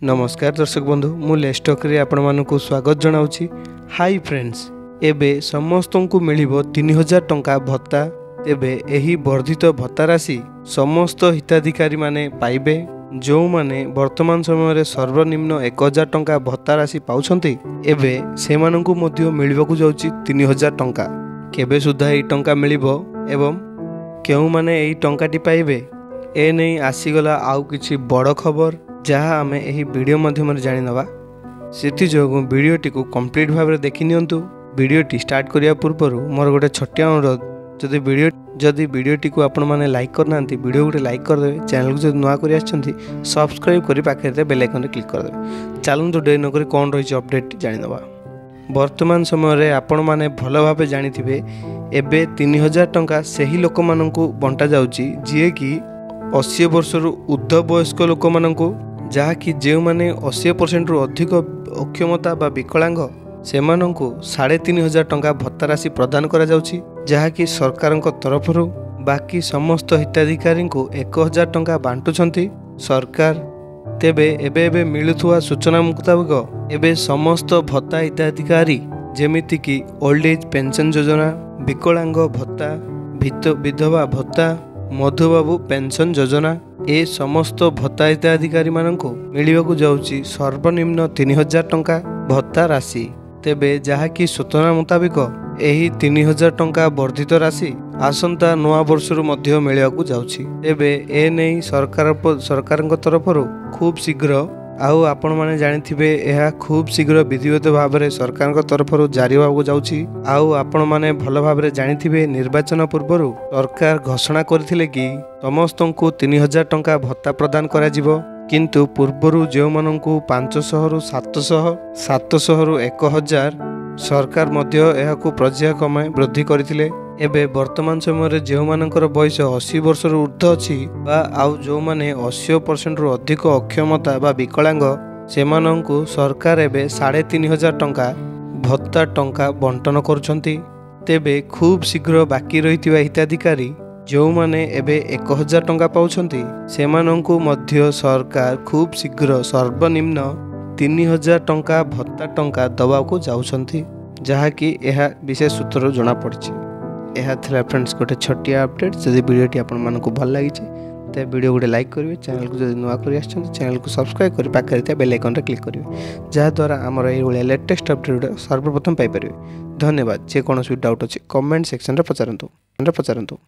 नमस्कार दर्शक बंधु मु लेस्टक रे आपण मानकु स्वागत जनाउछि। हाई फ्रेंड्स, एबे समस्तंकु मिलिबो 3000 टंका भत्ता। तेबे एही वर्धित भत्ता राशि समस्त हिताधिकारी माने पाइबे जो माने वर्तमान समय रे सर्वनिम्न 1000 टंका भत्ता राशि पाउछंती। एबे सेमानंकु मध्य मिलिबकु जाउछि 3000 टंका। केबे सुधा एही टंका मिलिबो एवं केउ माने एही टंकाटी पाइबे ए नै आसीगला आउ किछि बड़ खबर जहाँ आम यही वीडियो माध्यम जानी नवा। से जो वीडियोटी को कंप्लीट भाव में देखि नियंतु। वीडियोटी स्टार्ट करिया पूर्व मोर गोटे छोटिया अनुरोध, जदि वीडियोटी को आपण माने लाइक करना वीडियो गोटे लाइक करदे। चैनल को जब नुआ कर सब्सक्राइब करी पाखे बेल आइकन क्लिक करदे। चलतु डे नक कौन रही अपडेट जानी नवा। वर्तमान समय आपण माने भल भाव जानिथिबे एबे 3000 टंका सही लोक माननकु बंटा जाउची जे कि 80 वर्ष रु ऊर्ध्व वयस्क लोक माननकु, जहाँकि जो मैंने 80% रु अधिक अक्षमता बा विकलांग सेमानंकु 3500 टंका भत्ता राशि प्रदान करा जाउछि, जहाँकि सरकार तरफ बाकी समस्त हिताधिकारी को 1000 टंका बांटुछंती सरकार। तेबे एबे मिलुथुआ सूचना मुताबिक एबे समस्त भत्ता हिताधिकारी जेमिति कि ओल्ड एज पेंशन योजना, विकलांग भत्ता, विधवा भत्ता, मधुबाबू पेंशन योजना ए समस्त भत्ता हिताधिकारी माननकु मिलिबकु जाउछि सर्वनिम्न 3000 टंका भत्ता राशि। तेबे जहाँकि सूचना मुताबिक एही 3000 टंका वर्धित राशि आसंता नवा वर्षरु मध्य मिलिबकु जाउछि। तेबे ए नै सरकारक तरफरु खूब शीघ्र आउ आपण माने जानिथिबे एहा खूब शीघ्र विधिवत भाव में सरकार तरफरु जारी होगा जाउछि। आउ आपण माने भल भाव में जानिथिबे निर्वाचन पूर्व सरकार घोषणा करथिले कि समस्तंकु 3000 टंका भत्ता प्रदान करा जिवो, किंतु पूर्वरु जो माननकु 500 रु 700 700 रु 1000 सरकार मध्य एहाकु पर्यायक्रमे वृद्धि करथिले। एबे वर्तमान समय जो मानकर बयस 80 वर्ष रु ऊर्ध्व अछि बा आउ जो माने 80% रु अधिक अक्षमता बा विकलांग सेमानंकु सरकार एबे 3500 टंका भत्ता टंका बंटन करुछंती। तेबे खूब शीघ्र बाकी रहितिबा हिताधिकारी जो माने एबे 1000 टंका पाउछंती सेमानंकु मध्य सरकार खूब शीघ्र सर्वनिम्न 3000 टंका भत्ता टंका दबाको जाउछंती, जहाँकि यह विशेष सूत्र जना पड़छि। यह थिला फ्रेंड्स गोटे छोटिया अपडेट। जदि वीडियोटी आपण मानकु भल लागि ते वीडियो गोटे लाइक करिवे। चैनल को जदि नुआ करि आछन चैनल को सब्सक्राइब करि पाखे ते बेल आइकन रे क्लिक करिवे, जहा द्वारा हमर एई भलिया लेटेस्ट अपडेट सर्वप्रथम पाई परिवे। धन्यवाद। जे कोनोसी डाउट अछि कमेंट सेक्शन रे पचारंतु।